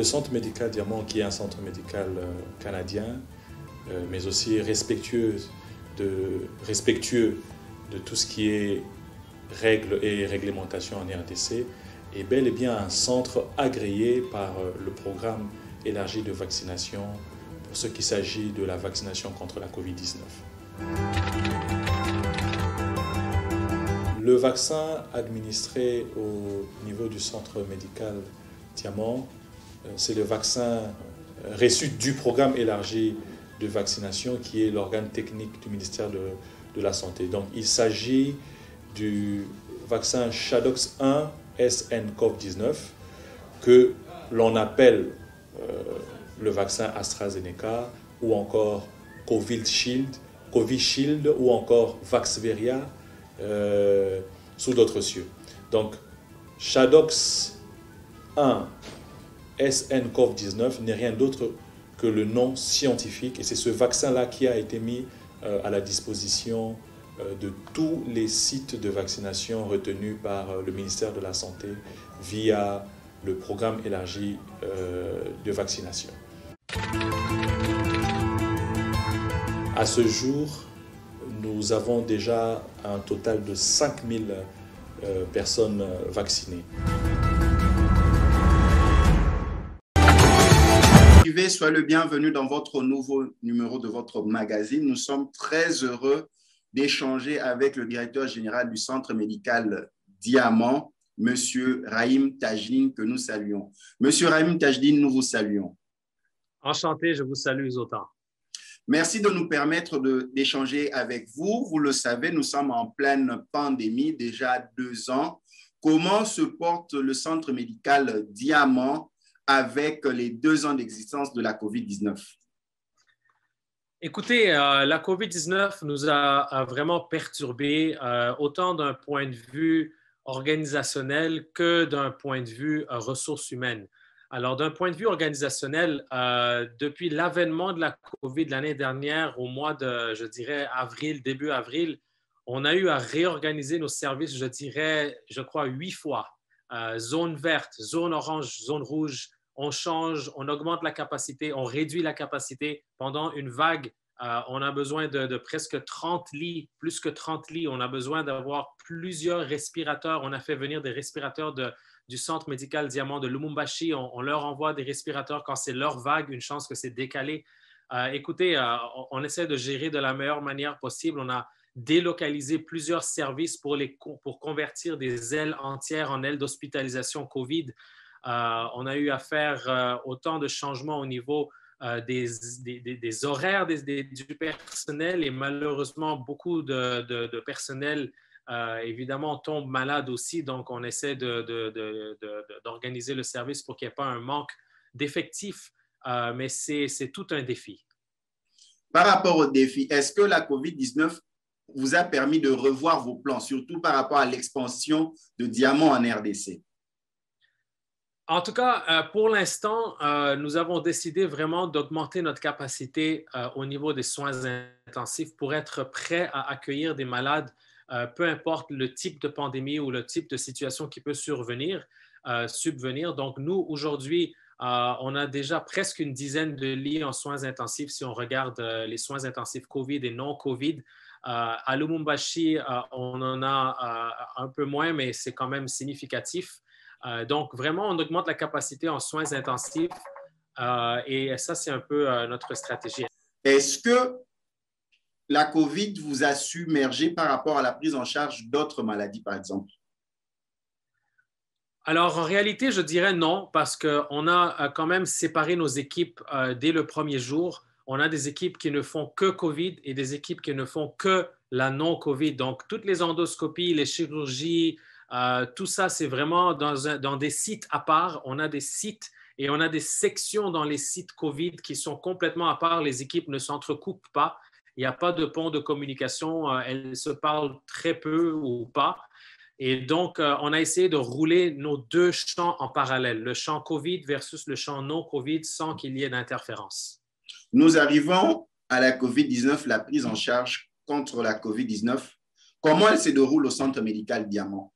le centre médical Diamant, qui est un centre médical canadien, mais aussi respectueux de tout ce qui est règles et réglementations en RDC, est bel et bien un centre agréé par le programme élargi de vaccination pour ce qui s'agit de la vaccination contre la COVID-19. Le vaccin administré au niveau du centre médical Diamant, c'est le vaccin reçu du programme élargi de vaccination qui est l'organe technique du ministère de la Santé. Donc il s'agit du vaccin Shadox 1 SN-CoV-19 que l'on appelle le vaccin AstraZeneca ou encore Covishield ou encore Vaxzevria sous d'autres cieux. Donc Shadox 1 SN-CoV-19 n'est rien d'autre que le nom scientifique et c'est ce vaccin-là qui a été mis à la disposition de tous les sites de vaccination retenus par le ministère de la Santé via le programme élargi de vaccination. À ce jour, nous avons déjà un total de 5000 personnes vaccinées. Soyez le bienvenu dans votre nouveau numéro de votre magazine. Nous sommes très heureux d'échanger avec le directeur général du centre médical Diamant, M. Rahim Tajdine, que nous saluons. M. Rahim Tajdine, nous vous saluons. Enchanté, je vous salue autant. Merci de nous permettre d'échanger avec vous. Vous le savez, nous sommes en pleine pandémie, déjà 2 ans. Comment se porte le centre médical Diamant avec les 2 ans d'existence de la COVID-19? Écoutez, la COVID-19 nous a vraiment perturbés, autant d'un point de vue organisationnel que d'un point de vue ressources humaines. Alors, d'un point de vue organisationnel, depuis l'avènement de la COVID l'année dernière, au mois de, je dirais, avril, début avril, on a eu à réorganiser nos services, je crois, 8 fois. Zone verte, zone orange, zone rouge. On change, on augmente la capacité, on réduit la capacité. Pendant une vague, on a besoin de presque 30 lits, plus que 30 lits. On a besoin d'avoir plusieurs respirateurs. On a fait venir des respirateurs du centre médical Diamant de Lumumbashi. On leur envoie des respirateurs quand c'est leur vague, une chance que c'est décalé. Écoutez, on essaie de gérer de la meilleure manière possible. On a délocalisé plusieurs services pour convertir des ailes entières en ailes d'hospitalisation COVID. On a eu à faire autant de changements au niveau des horaires du personnel et malheureusement, beaucoup de personnel, évidemment, tombe malade aussi. Donc, on essaie d'organiser le service pour qu'il n'y ait pas un manque d'effectifs, mais c'est tout un défi. Par rapport au défi, est-ce que la COVID-19 vous a permis de revoir vos plans, surtout par rapport à l'expansion de Diamant en RDC? En tout cas, pour l'instant, nous avons décidé vraiment d'augmenter notre capacité au niveau des soins intensifs pour être prêts à accueillir des malades, peu importe le type de pandémie ou le type de situation qui peut subvenir. Donc, nous, aujourd'hui, on a déjà presque une dizaine de lits en soins intensifs si on regarde les soins intensifs COVID et non COVID. À Lumumbashi, on en a un peu moins, mais c'est quand même significatif. Donc, vraiment, on augmente la capacité en soins intensifs et ça, c'est un peu notre stratégie. Est-ce que la COVID vous a submergé par rapport à la prise en charge d'autres maladies, par exemple? Alors, en réalité, je dirais non, parce qu'on a quand même séparé nos équipes dès le premier jour. On a des équipes qui ne font que COVID et des équipes qui ne font que la non-COVID. Donc, toutes les endoscopies, les chirurgies, tout ça, c'est vraiment dans des sites à part. On a des sites et on a des sections dans les sites COVID qui sont complètement à part. Les équipes ne s'entrecoupent pas. Il n'y a pas de pont de communication. Elles se parlent très peu ou pas. Et donc, on a essayé de rouler nos 2 champs en parallèle, le champ COVID versus le champ non-COVID sans qu'il y ait d'interférence. Nous arrivons à la COVID-19, la prise en charge contre la COVID-19. Comment elle se déroule au centre médical Diamant?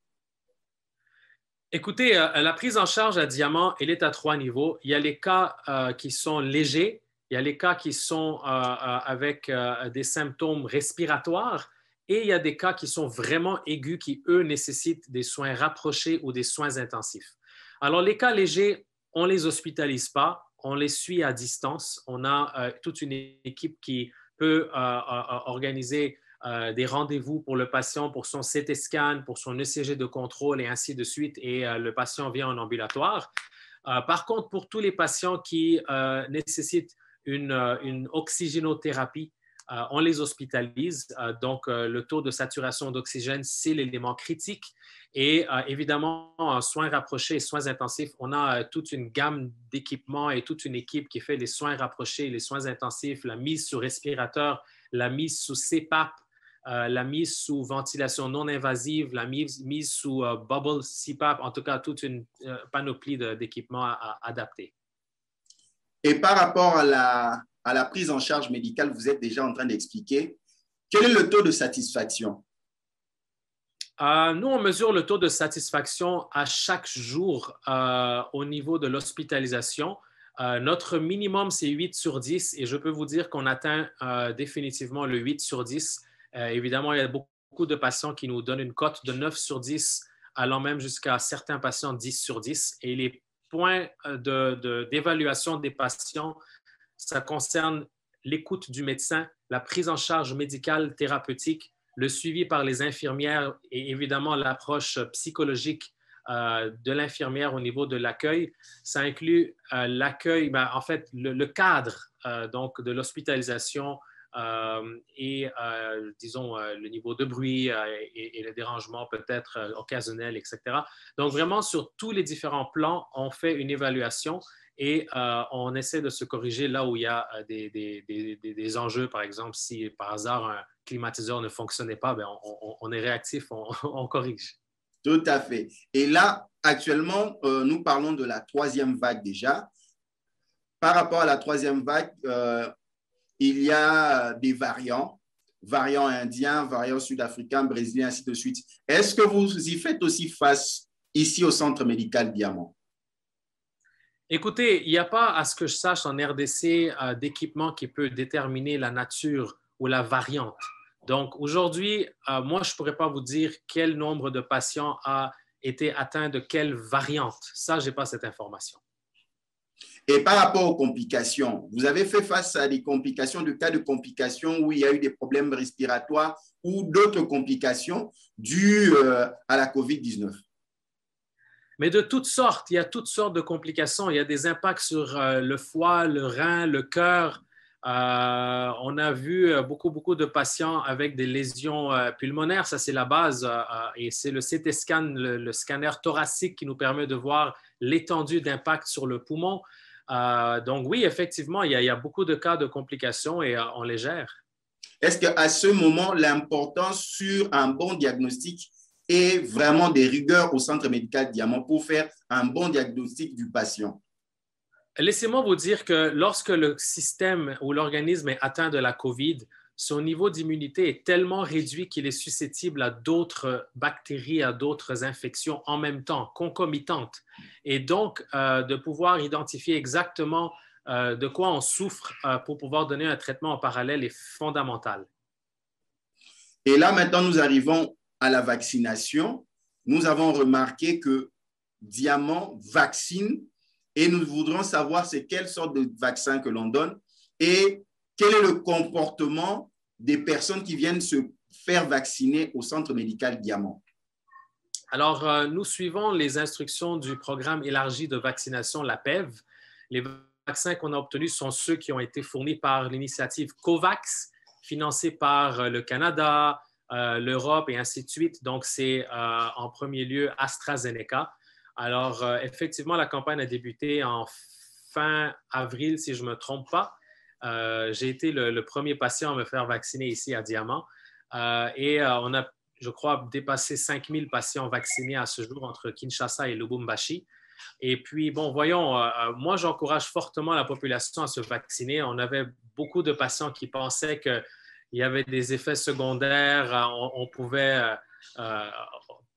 Écoutez, la prise en charge à Diamant, elle est à 3 niveaux. Il y a les cas qui sont légers, il y a les cas qui sont avec des symptômes respiratoires et il y a des cas qui sont vraiment aigus qui, eux, nécessitent des soins rapprochés ou des soins intensifs. Alors, les cas légers, on ne les hospitalise pas, on les suit à distance. On a toute une équipe qui peut organiser des rendez-vous pour le patient, pour son CT scan, pour son ECG de contrôle et ainsi de suite, et le patient vient en ambulatoire. Par contre, pour tous les patients qui nécessitent une oxygénothérapie, on les hospitalise. Donc, le taux de saturation d'oxygène, c'est l'élément critique. Et évidemment, en soins rapprochés et soins intensifs, on a toute une gamme d'équipements et toute une équipe qui fait les soins rapprochés, les soins intensifs, la mise sous respirateur, la mise sous CPAP, la mise sous ventilation non invasive, la mise sous bubble CPAP, en tout cas toute une panoplie d'équipements adaptés. Et par rapport à la prise en charge médicale, vous êtes déjà en train d'expliquer, quel est le taux de satisfaction? Nous, on mesure le taux de satisfaction à chaque jour au niveau de l'hospitalisation. Notre minimum, c'est 8 sur 10 et je peux vous dire qu'on atteint définitivement le 8 sur 10. Évidemment, il y a beaucoup de patients qui nous donnent une cote de 9 sur 10, allant même jusqu'à certains patients 10 sur 10. Et les points d'évaluation des patients, ça concerne l'écoute du médecin, la prise en charge médicale thérapeutique, le suivi par les infirmières et évidemment l'approche psychologique de l'infirmière au niveau de l'accueil. Ça inclut l'accueil, en fait, le cadre donc de l'hospitalisation et, disons, le niveau de bruit et le dérangement peut-être occasionnel, etc. Donc, vraiment, sur tous les différents plans, on fait une évaluation et on essaie de se corriger là où il y a des enjeux. Par exemple, si par hasard un climatiseur ne fonctionnait pas, bien, on est réactif, on corrige. Tout à fait. Et là, actuellement, nous parlons de la 3e vague déjà. Par rapport à la 3e vague, il y a des variants indiens, variants sud-africains, brésiliens, ainsi de suite. Est-ce que vous y faites aussi face ici au Centre médical Diamant? Écoutez, il n'y a pas, à ce que je sache, en RDC, d'équipement qui peut déterminer la nature ou la variante. Donc, aujourd'hui, moi, je ne pourrais pas vous dire quel nombre de patients a été atteint de quelle variante. Ça, je n'ai pas cette information. Et par rapport aux complications, vous avez fait face à des complications, de cas de complications où il y a eu des problèmes respiratoires ou d'autres complications dues à la COVID-19? Mais de toutes sortes, il y a toutes sortes de complications. Il y a des impacts sur le foie, le rein, le cœur. On a vu beaucoup de patients avec des lésions pulmonaires. Ça, c'est la base. Et c'est le CT scan, le scanner thoracique qui nous permet de voir l'étendue d'impact sur le poumon. Donc oui, effectivement, il y a beaucoup de cas de complications et on les gère. Est-ce qu'à ce moment, l'importance sur un bon diagnostic et vraiment des rigueurs au Centre médical Diamant pour faire un bon diagnostic du patient? Laissez-moi vous dire que lorsque le système ou l'organisme est atteint de la COVID, son niveau d'immunité est tellement réduit qu'il est susceptible à d'autres bactéries, à d'autres infections en même temps, concomitantes. Et donc, de pouvoir identifier exactement de quoi on souffre pour pouvoir donner un traitement en parallèle est fondamental. Et là, maintenant, nous arrivons à la vaccination. Nous avons remarqué que Diamant vaccine et nous voudrons savoir c'est quelle sorte de vaccin que l'on donne et quel est le comportement des personnes qui viennent se faire vacciner au Centre médical Diamant. Alors, nous suivons les instructions du programme élargi de vaccination, la PEV. Les vaccins qu'on a obtenus sont ceux qui ont été fournis par l'initiative COVAX, financée par le Canada, l'Europe et ainsi de suite. Donc, c'est en premier lieu AstraZeneca. Alors, effectivement, la campagne a débuté en fin avril, si je ne me trompe pas. J'ai été le premier patient à me faire vacciner ici à Diamant. Et on a, je crois, dépassé 5000 patients vaccinés à ce jour entre Kinshasa et Lubumbashi. Et puis, bon, voyons, moi, j'encourage fortement la population à se vacciner. On avait beaucoup de patients qui pensaient qu'il y avait des effets secondaires. On pouvait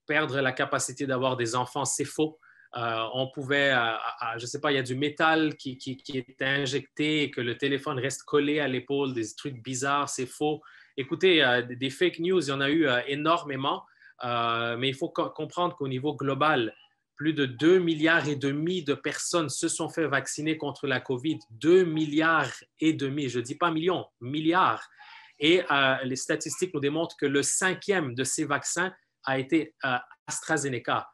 perdre la capacité d'avoir des enfants, c'est faux. On pouvait, je ne sais pas, il y a du métal qui est injecté et que le téléphone reste collé à l'épaule, des trucs bizarres, c'est faux. Écoutez, des fake news, il y en a eu énormément, mais il faut comprendre qu'au niveau global, plus de 2,5 milliards de personnes se sont fait vacciner contre la COVID. 2,5 milliards, je ne dis pas millions, milliards. Et les statistiques nous démontrent que le 5e de ces vaccins a été AstraZeneca.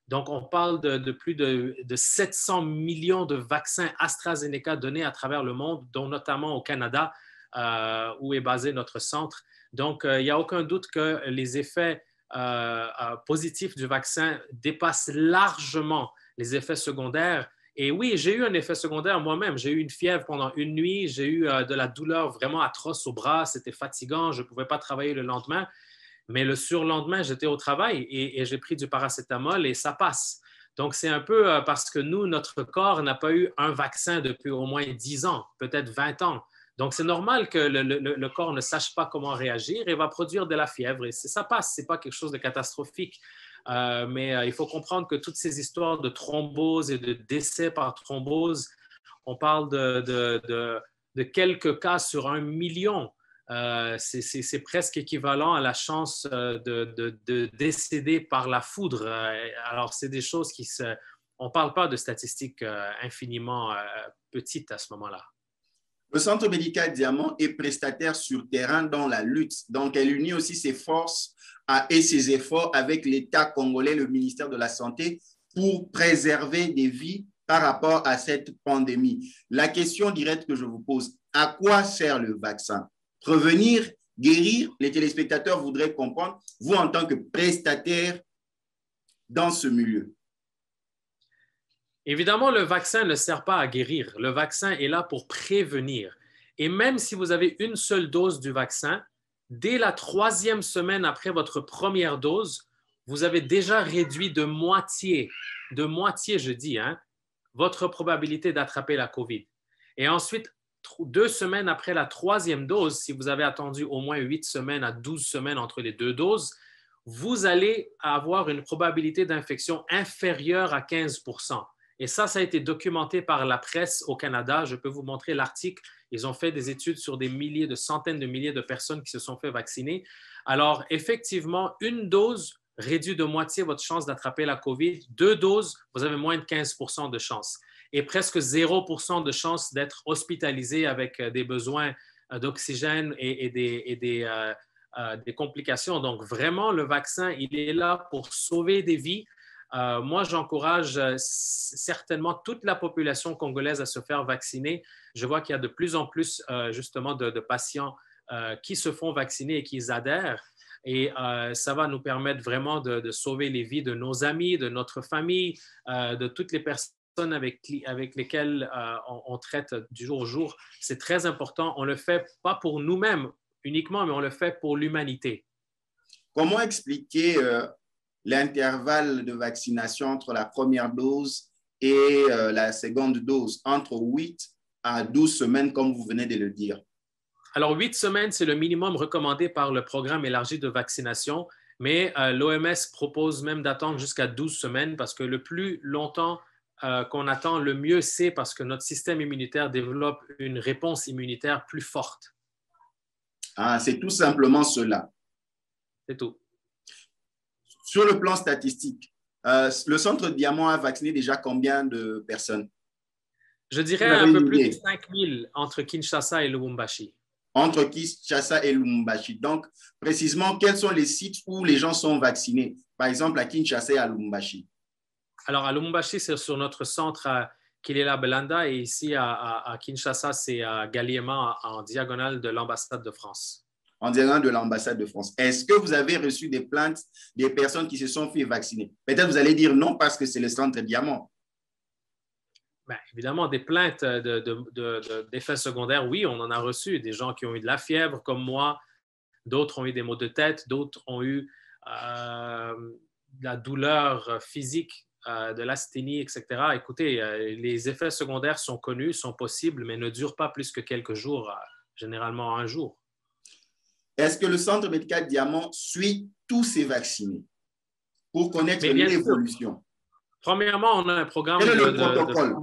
Donc, on parle de plus de 700 millions de vaccins AstraZeneca donnés à travers le monde, dont notamment au Canada, où est basé notre centre. Donc, il n'y a aucun doute que les effets positifs du vaccin dépassent largement les effets secondaires. Et oui, j'ai eu un effet secondaire moi-même. J'ai eu une fièvre pendant une nuit. J'ai eu de la douleur vraiment atroce au bras. C'était fatigant. Je ne pouvais pas travailler le lendemain. Mais le surlendemain, j'étais au travail et j'ai pris du paracétamol et ça passe. Donc, c'est un peu parce que nous, notre corps n'a pas eu un vaccin depuis au moins 10 ans, peut-être 20 ans. Donc, c'est normal que le corps ne sache pas comment réagir et va produire de la fièvre. Et ça passe, ce n'est pas quelque chose de catastrophique. Mais il faut comprendre que toutes ces histoires de thrombose et de décès par thrombose, on parle de quelques cas sur 1 million. C'est presque équivalent à la chance de décéder par la foudre. Alors, c'est des choses on ne parle pas de statistiques infiniment petites à ce moment-là. Le Centre médical Diamant est prestataire sur terrain dans la lutte. Donc, elle unit aussi ses forces et ses efforts avec l'État congolais, le ministère de la Santé, pour préserver des vies par rapport à cette pandémie. La question directe que je vous pose, à quoi sert le vaccin? Prévenir, guérir? Les téléspectateurs voudraient comprendre, vous en tant que prestataire dans ce milieu. Évidemment, le vaccin ne sert pas à guérir. Le vaccin est là pour prévenir. Et même si vous avez une seule dose du vaccin, dès la 3e semaine après votre première dose, vous avez déjà réduit de moitié je dis, votre probabilité d'attraper la COVID. Et ensuite, 2 semaines après la 3e dose, si vous avez attendu au moins 8 semaines à 12 semaines entre les 2 doses, vous allez avoir une probabilité d'infection inférieure à 15%. Et ça a été documenté par la presse au Canada. Je peux vous montrer l'article. Ils ont fait des études sur des centaines de milliers de personnes qui se sont fait vacciner. Alors, effectivement, une dose réduit de moitié votre chance d'attraper la COVID. 2 doses, vous avez moins de 15% de chance. Et presque 0% de chance d'être hospitalisé avec des besoins d'oxygène et des complications. Donc, vraiment, le vaccin, il est là pour sauver des vies. Moi, j'encourage certainement toute la population congolaise à se faire vacciner. Je vois qu'il y a de plus en plus justement de patients qui se font vacciner et qui adhèrent. Et ça va nous permettre vraiment de sauver les vies de nos amis, de notre famille, de toutes les personnes avec lesquelles on traite du jour au jour. C'est très important. On ne le fait pas pour nous-mêmes uniquement, mais on le fait pour l'humanité. Comment expliquer l'intervalle de vaccination entre la première dose et la seconde dose, entre 8 à 12 semaines, comme vous venez de le dire? Alors, 8 semaines, c'est le minimum recommandé par le programme élargi de vaccination, mais l'OMS propose même d'attendre jusqu'à 12 semaines parce que le plus longtemps qu'on attend, le mieux c'est parce que notre système immunitaire développe une réponse immunitaire plus forte. Ah, c'est tout simplement cela. C'est tout. Sur le plan statistique, le Centre Diamant a vacciné déjà combien de personnes? Je dirais un peu plus de 5 000 entre Kinshasa et Lubumbashi. Entre Kinshasa et Lubumbashi. Donc, précisément, quels sont les sites où les gens sont vaccinés? Par exemple, à Kinshasa et à Lubumbashi. Alors, à Lubumbashi, c'est sur notre centre à Kilela Belanda et ici à Kinshasa, c'est à Galiema, en diagonale de l'ambassade de France. En diagonale de l'ambassade de France. Est-ce que vous avez reçu des plaintes des personnes qui se sont fait vacciner? Peut-être vous allez dire non parce que c'est le Centre Diamant. Bien, évidemment, des plaintes d'effets secondaires, oui, on en a reçu. Des gens qui ont eu de la fièvre comme moi, d'autres ont eu des maux de tête, d'autres ont eu de la douleur physique, de l'asthénie, etc. Écoutez, les effets secondaires sont connus, sont possibles, mais ne durent pas plus que quelques jours, généralement 1 jour. Est-ce que le Centre médical Diamant suit tous ces vaccinés? pour connaître Mais bien sûr, l'évolution? premièrement, on a un programme Quel est le protocole?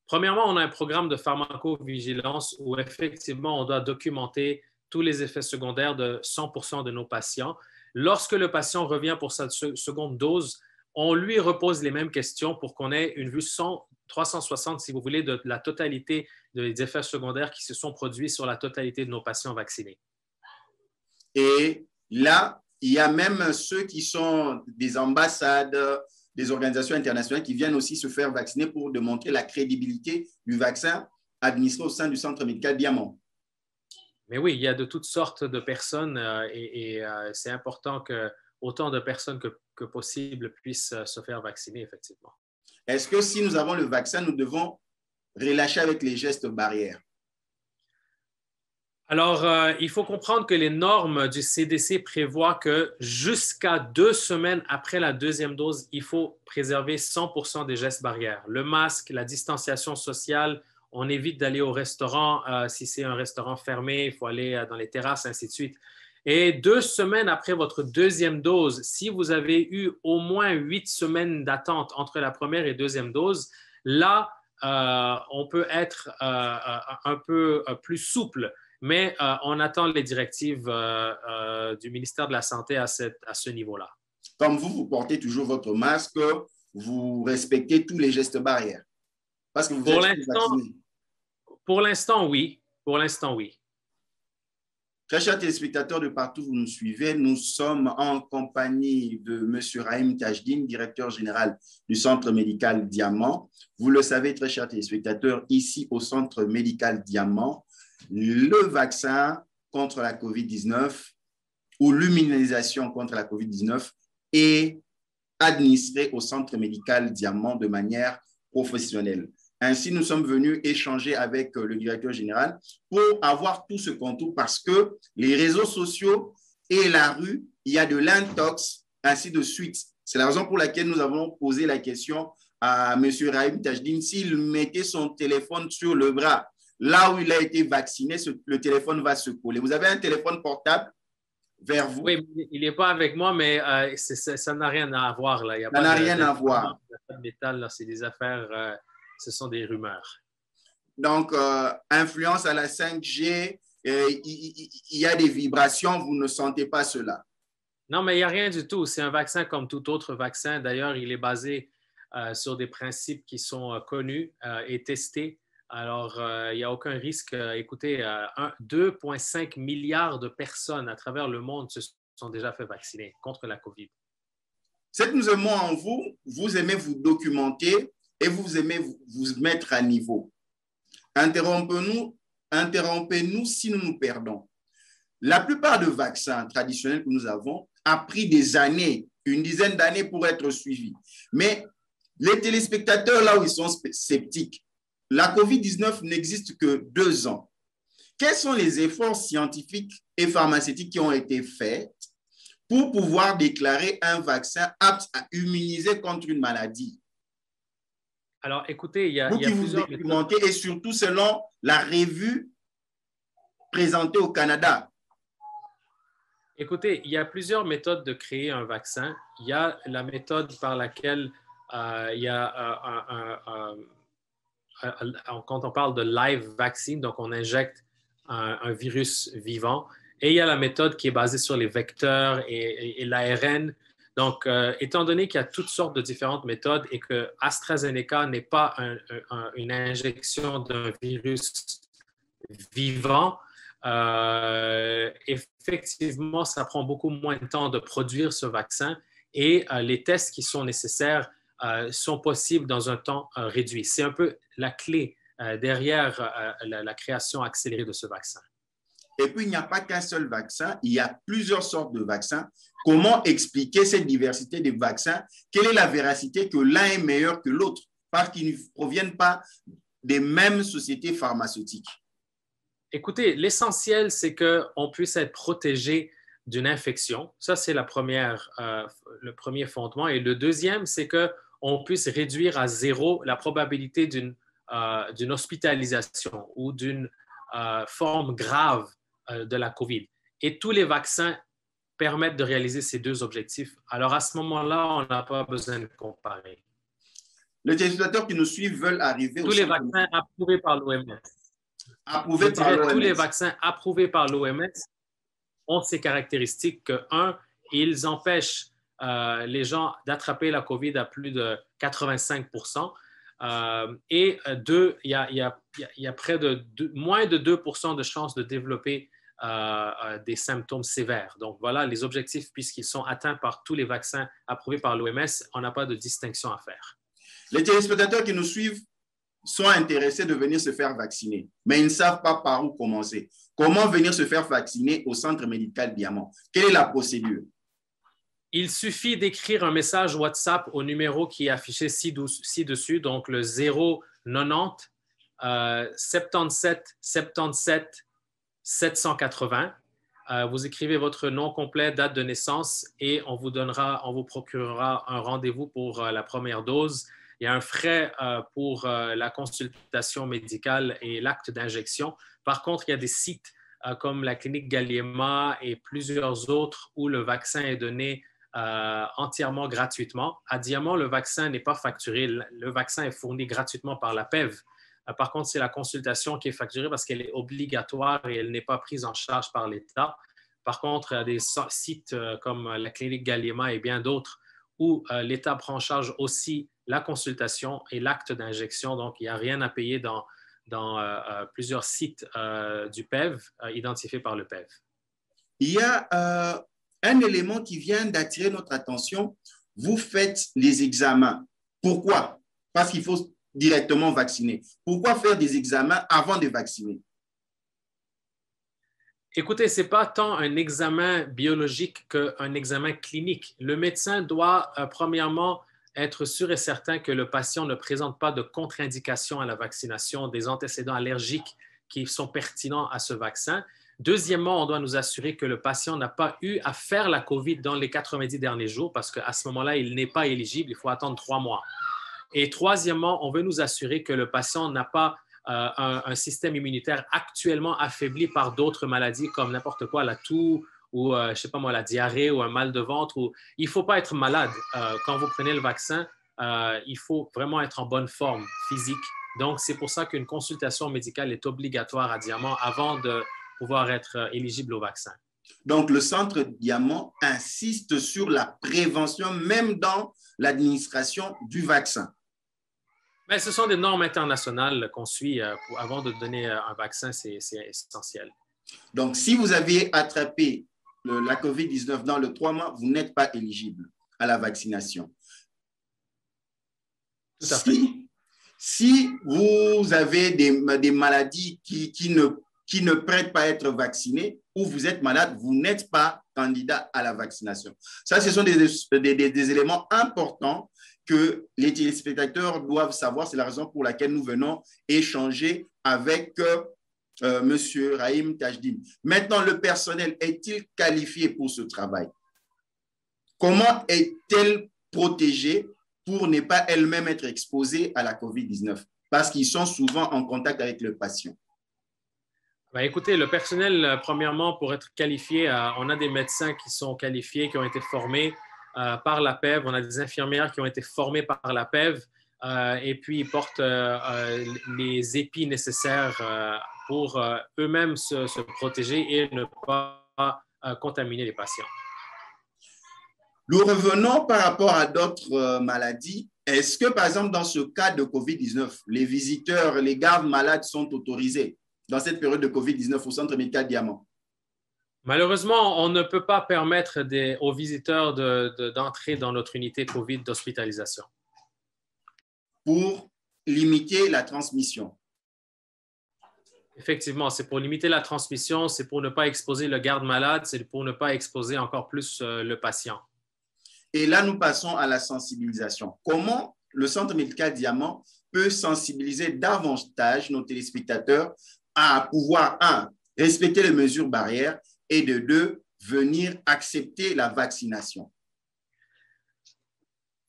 Premièrement, on a un programme de pharmacovigilance où effectivement, on doit documenter tous les effets secondaires de 100% de nos patients. Lorsque le patient revient pour sa seconde dose, on lui repose les mêmes questions pour qu'on ait une vue 360, si vous voulez, de la totalité des effets secondaires qui se sont produits sur la totalité de nos patients vaccinés. Et là, il y a même ceux qui sont des ambassades, des organisations internationales qui viennent aussi se faire vacciner pour démontrer la crédibilité du vaccin administré au sein du Centre médical Diamant. Mais oui, il y a de toutes sortes de personnes et c'est important que autant de personnes que possible puissent se faire vacciner, effectivement. Est-ce que si nous avons le vaccin, nous devons relâcher avec les gestes barrières? Alors, il faut comprendre que les normes du CDC prévoient que jusqu'à 2 semaines après la deuxième dose, il faut préserver 100% des gestes barrières. Le masque, la distanciation sociale, on évite d'aller au restaurant. Si c'est un restaurant fermé, il faut aller dans les terrasses, ainsi de suite. Et 2 semaines après votre deuxième dose, si vous avez eu au moins 8 semaines d'attente entre la première et deuxième dose, là, on peut être un peu plus souple. Mais on attend les directives du ministère de la Santé à ce niveau-là. Comme vous portez toujours votre masque, vous respectez tous les gestes barrières. Parce que vous êtes vacciné. Pour l'instant, oui. Pour l'instant, oui. Très chers téléspectateurs de partout où vous nous suivez, nous sommes en compagnie de M. Rahim Tajdine, directeur général du Centre médical Diamant. Vous le savez, très chers téléspectateurs, ici au Centre médical Diamant, le vaccin contre la COVID-19 ou l'immunisation contre la COVID-19 est administré au Centre médical Diamant de manière professionnelle. Ainsi, nous sommes venus échanger avec le directeur général pour avoir tout ce contour parce que les réseaux sociaux et la rue, il y a de l'intox, ainsi de suite. C'est la raison pour laquelle nous avons posé la question à M. Rahim Tajdine s'il mettait son téléphone sur le bras. Là où il a été vacciné, le téléphone va se coller. Vous avez un téléphone portable vers vous? Oui, il n'est pas avec moi, mais ça n'a rien à voir. Là. Ça n'a rien à voir. Il n'y a pas de métal, c'est des affaires, ce sont des rumeurs. Donc, influence à la 5G, il y a des vibrations, vous ne sentez pas cela? Non, mais il n'y a rien du tout. C'est un vaccin comme tout autre vaccin. D'ailleurs, il est basé sur des principes qui sont connus et testés. Alors, il n'y a aucun risque. Écoutez, 2,5 milliards de personnes à travers le monde se sont déjà fait vacciner contre la COVID. Ce que nous aimons en vous, vous aimez vous documenter et vous aimez vous mettre à niveau. Interrompez-nous si nous nous perdons. La plupart des vaccins traditionnels que nous avons a pris des années, une dizaine d'années pour être suivis. Mais les téléspectateurs, là où ils sont sceptiques, la COVID-19 n'existe que 2 ans. Quels sont les efforts scientifiques et pharmaceutiques qui ont été faits pour pouvoir déclarer un vaccin apte à immuniser contre une maladie? Alors, écoutez, il y a plusieurs documentés et surtout selon la revue présentée au Canada. Écoutez, il y a plusieurs méthodes de créer un vaccin. Il y a la méthode par laquelle il y a quand on parle de live vaccine, donc on injecte un virus vivant. Et il y a la méthode qui est basée sur les vecteurs et l'ARN. Donc, étant donné qu'il y a toutes sortes de différentes méthodes et que AstraZeneca n'est pas une injection d'un virus vivant, effectivement, ça prend beaucoup moins de temps de produire ce vaccin et les tests qui sont nécessaires sont possibles dans un temps réduit. C'est un peu la clé derrière la création accélérée de ce vaccin. Et puis, il n'y a pas qu'un seul vaccin, il y a plusieurs sortes de vaccins. Comment expliquer cette diversité des vaccins? Quelle est la véracité que l'un est meilleur que l'autre parce qu'ils ne proviennent pas des mêmes sociétés pharmaceutiques? Écoutez, l'essentiel, c'est qu'on puisse être protégé d'une infection. Ça, c'est le premier fondement. Et le deuxième, c'est qu'on puisse réduire à 0 la probabilité d'une hospitalisation ou d'une forme grave de la COVID. Et tous les vaccins permettent de réaliser ces deux objectifs. Alors, à ce moment-là, on n'a pas besoin de comparer. Les téléspectateurs qui nous suivent veulent arriver Tous les vaccins approuvés par l'OMS. Tous les vaccins approuvés par l'OMS ont ces caractéristiques que, un, ils empêchent les gens d'attraper la COVID à plus de 85%. Et deux, il y a moins de 2% de chances de développer des symptômes sévères. Donc voilà les objectifs, puisqu'ils sont atteints par tous les vaccins approuvés par l'OMS, on n'a pas de distinction à faire. Les téléspectateurs qui nous suivent sont intéressés de venir se faire vacciner, mais ils ne savent pas par où commencer. Comment venir se faire vacciner au Centre médical Diamant? Quelle est la procédure? Il suffit d'écrire un message WhatsApp au numéro qui est affiché ci-dessus, donc le 090 77 77 780. Vous écrivez votre nom complet, date de naissance et on vous procurera un rendez-vous pour la première dose. Il y a un frais pour la consultation médicale et l'acte d'injection. Par contre, il y a des sites comme la clinique Galliema et plusieurs autres où le vaccin est donné entièrement gratuitement. À Diamant, le vaccin n'est pas facturé. Le vaccin est fourni gratuitement par la PEV. Par contre, c'est la consultation qui est facturée parce qu'elle est obligatoire et elle n'est pas prise en charge par l'État. Par contre, il y a des sites comme la clinique Galliema et bien d'autres où l'État prend en charge aussi la consultation et l'acte d'injection. Donc, il n'y a rien à payer dans plusieurs sites du PEV identifiés par le PEV. Il y a un élément qui vient d'attirer notre attention. Vous faites les examens. Pourquoi? Parce qu'il faut directement vacciner. Pourquoi faire des examens avant de vacciner? Écoutez, ce n'est pas tant un examen biologique qu'un examen clinique. Le médecin doit, premièrement, être sûr et certain que le patient ne présente pas de contre-indication à la vaccination, des antécédents allergiques qui sont pertinents à ce vaccin. Deuxièmement, on doit nous assurer que le patient n'a pas eu à faire la COVID dans les 90 derniers jours parce qu'à ce moment-là, il n'est pas éligible, il faut attendre 3 mois. Et troisièmement, on veut nous assurer que le patient n'a pas un système immunitaire actuellement affaibli par d'autres maladies comme n'importe quoi, la toux ou, je ne sais pas moi, la diarrhée ou un mal de ventre. Il ne faut pas être malade. Quand vous prenez le vaccin, il faut vraiment être en bonne forme physique. Donc, c'est pour ça qu'une consultation médicale est obligatoire à Diamant avant de pouvoir être éligible au vaccin. Donc, le Centre Diamant insiste sur la prévention, même dans l'administration du vaccin. Mais ce sont des normes internationales qu'on suit avant de donner un vaccin, c'est essentiel. Donc, si vous avez attrapé la COVID-19 dans les 3 mois, vous n'êtes pas éligible à la vaccination. Tout à fait. Si vous avez des maladies qui ne prêtent pas à être vaccinées ou vous êtes malade, vous n'êtes pas candidat à la vaccination. Ça, ce sont des éléments importants que les téléspectateurs doivent savoir. C'est la raison pour laquelle nous venons échanger avec M. Rahim Tajdim. Maintenant, le personnel est-il qualifié pour ce travail? Comment est-elle protégée pour ne pas elle-même être exposée à la COVID-19? Parce qu'ils sont souvent en contact avec le patient. Ben, écoutez, le personnel, premièrement, pour être qualifié, on a des médecins qui sont qualifiés, qui ont été formés par la PEV. On a des infirmières qui ont été formées par la PEV et puis ils portent les épis nécessaires pour eux-mêmes se protéger et ne pas contaminer les patients. Nous revenons par rapport à d'autres maladies. Est-ce que, par exemple, dans ce cas de COVID-19, les visiteurs, les gardes malades sont autorisés dans cette période de COVID-19 au Centre médical Diamant? Malheureusement, on ne peut pas permettre aux visiteurs d'entrer dans notre unité COVID d'hospitalisation. Pour limiter la transmission. Effectivement, c'est pour limiter la transmission, c'est pour ne pas exposer le garde malade, c'est pour ne pas exposer encore plus le patient. Et là, nous passons à la sensibilisation. Comment le Centre médical Diamant peut sensibiliser davantage nos téléspectateurs à pouvoir, 1, respecter les mesures barrières et de 2, venir accepter la vaccination?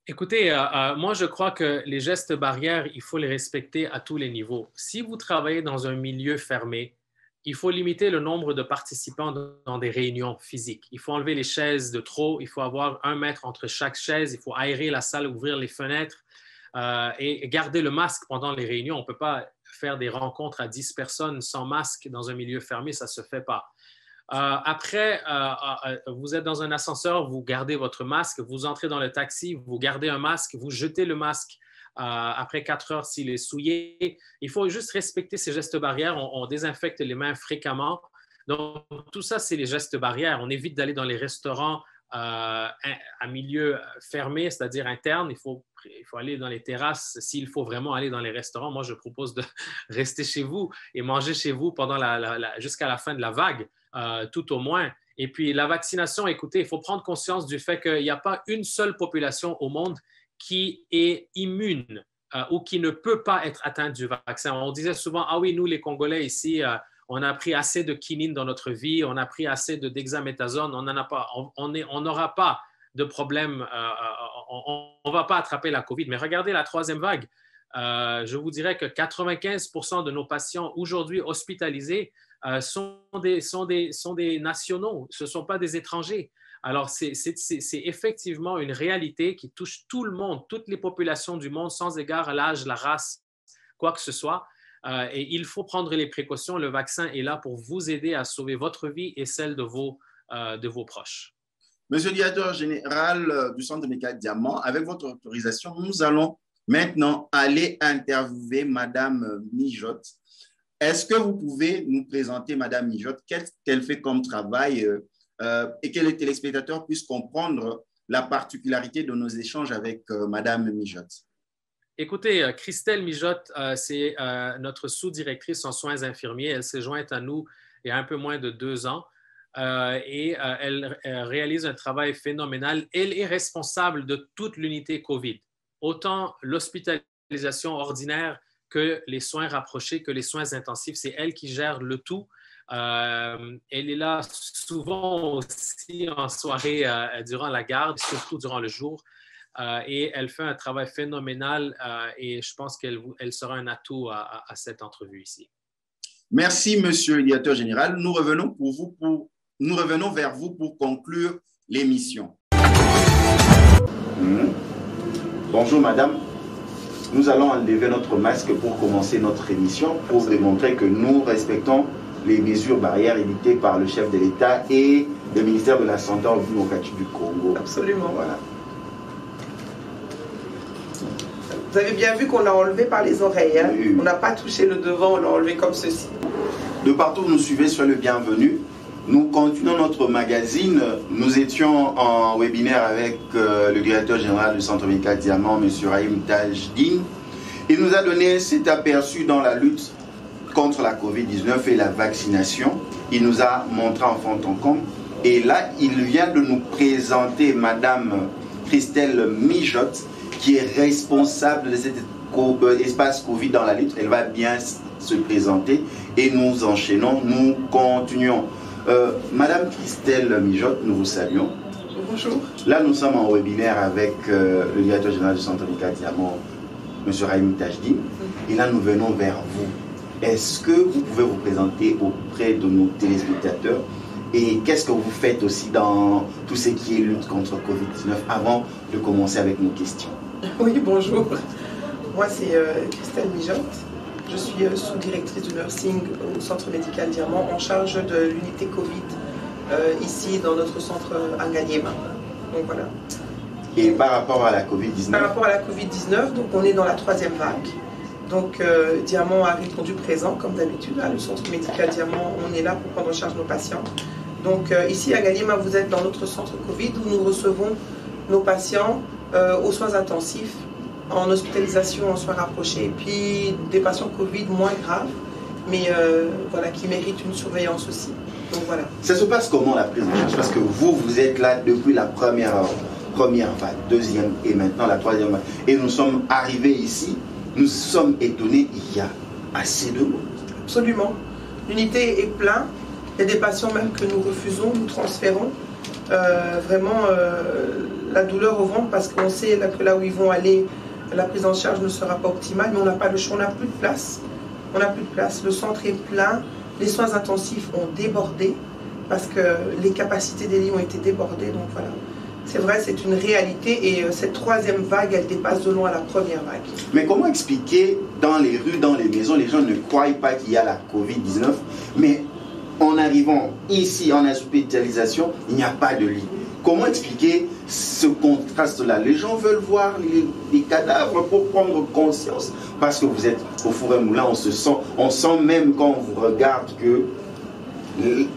Écoutez, moi, je crois que les gestes barrières, il faut les respecter à tous les niveaux. Si vous travaillez dans un milieu fermé, il faut limiter le nombre de participants dans des réunions physiques. Il faut enlever les chaises de trop, il faut avoir 1 mètre entre chaque chaise, il faut aérer la salle, ouvrir les fenêtres et garder le masque pendant les réunions. On ne peut pas faire des rencontres à 10 personnes sans masque dans un milieu fermé, ça ne se fait pas. Après, vous êtes dans un ascenseur, vous gardez votre masque, vous entrez dans le taxi, vous gardez un masque, vous jetez le masque après 4 heures s'il est souillé. Il faut juste respecter ces gestes barrières. On désinfecte les mains fréquemment. Donc, tout ça, c'est les gestes barrières. On évite d'aller dans les restaurants à milieu fermé, c'est-à-dire interne. Il faut aller dans les terrasses s'il faut vraiment aller dans les restaurants. Moi, je propose de rester chez vous et manger chez vous pendant jusqu'à la fin de la vague, tout au moins. Et puis, la vaccination, écoutez, il faut prendre conscience du fait qu'il n'y a pas une seule population au monde qui est immune ou qui ne peut pas être atteinte du vaccin. On disait souvent, ah oui, nous, les Congolais ici, on a pris assez de quinine dans notre vie, on a pris assez de dexaméthasone, on n'aura pas de problème, on ne va pas attraper la COVID. Mais regardez la 3e vague. Je vous dirais que 95% de nos patients aujourd'hui hospitalisés sont des nationaux, ce ne sont pas des étrangers. Alors, c'est effectivement une réalité qui touche tout le monde, toutes les populations du monde, sans égard à l'âge, la race, quoi que ce soit. Et il faut prendre les précautions. Le vaccin est là pour vous aider à sauver votre vie et celle de vos proches. Monsieur le directeur général du Centre médical Diamant, avec votre autorisation, nous allons maintenant aller interviewer Madame Mijotte. Est-ce que vous pouvez nous présenter Madame Mijotte, qu'est-ce qu'elle fait comme travail et que les téléspectateurs puissent comprendre la particularité de nos échanges avec Madame Mijotte? Écoutez, Christelle Mijotte, c'est notre sous-directrice en soins infirmiers. Elle s'est jointe à nous il y a un peu moins de 2 ans et elle réalise un travail phénoménal. Elle est responsable de toute l'unité COVID, autant l'hospitalisation ordinaire que les soins rapprochés, que les soins intensifs. C'est elle qui gère le tout. Elle est là souvent aussi en soirée durant la garde, surtout durant le jour. Et elle fait un travail phénoménal et je pense qu'elle sera un atout à cette entrevue ici. Merci, monsieur le directeur général. Nous revenons vers vous pour conclure l'émission. Bonjour, madame. Nous allons enlever notre masque pour commencer notre émission, pour démontrer que nous respectons les mesures barrières édictées par le chef de l'État et le ministère de la Santé en démocratique du Congo. Absolument. Voilà. Vous avez bien vu qu'on l'a enlevé par les oreilles. Hein? Oui. On n'a pas touché le devant, on l'a enlevé comme ceci. De partout où nous suivez, soyez le bienvenu. Nous continuons notre magazine. Nous étions en webinaire avec le directeur général du Centre médical Diamant, M. Rahim Tajdine. Il nous a donné cet aperçu dans la lutte contre la COVID-19 et la vaccination. Il nous a montré en fond en comble. Et là, il vient de nous présenter Madame Christelle Mijotte, qui est responsable de cet espace Covid dans la lutte. Elle va bien se présenter et nous enchaînons, nous continuons. Madame Christelle Mijotte, nous vous saluons. Bonjour. Là, nous sommes en webinaire avec le directeur général du Centre médical Diamant, M. Rahim Tajdine. Et là, nous venons vers vous. Est-ce que vous pouvez vous présenter auprès de nos téléspectateurs et qu'est-ce que vous faites aussi dans tout ce qui est lutte contre Covid-19 avant de commencer avec nos questions? Oui, bonjour. Moi, c'est Christelle Mijotte. Je suis sous-directrice du nursing au Centre médical Diamant en charge de l'unité Covid ici dans notre centre à Ngaliema. Donc voilà. Et par rapport à la Covid-19? Par rapport à la Covid-19, donc on est dans la 3e vague. Donc Diamant a répondu présent comme d'habitude. Le Centre médical Diamant, on est là pour prendre en charge nos patients. Donc ici à Ngaliema, vous êtes dans notre centre Covid où nous recevons nos patients aux soins intensifs, en hospitalisation, en soins rapprochés, et puis des patients Covid moins graves, mais voilà, qui méritent une surveillance aussi. Donc voilà. Ça se passe comment la prise en charge? Parce que vous êtes là depuis la première vague, 2e et maintenant la 3e vague. Et nous sommes arrivés ici, nous sommes étonnés, il y a assez de monde. Absolument. L'unité est pleine. Il y a des patients même que nous refusons, nous transférons. Vraiment la douleur au ventre parce qu'on sait que là où ils vont aller, la prise en charge ne sera pas optimale, mais on n'a pas le choix, on n'a plus de place. On n'a plus de place. Le centre est plein, Les soins intensifs ont débordé parce que les capacités des lits ont été débordées. Donc voilà, c'est vrai, c'est une réalité et cette troisième vague, elle dépasse de loin la première vague. Mais comment expliquer dans les rues, dans les maisons, les gens ne croient pas qu'il y a la Covid-19, mais en arrivant ici en hospitalisation, il n'y a pas de lit. Comment expliquer ce contraste-là? Les gens veulent voir les cadavres pour prendre conscience. Parce que vous êtes au four et moulin, on sent même quand on vous regarde que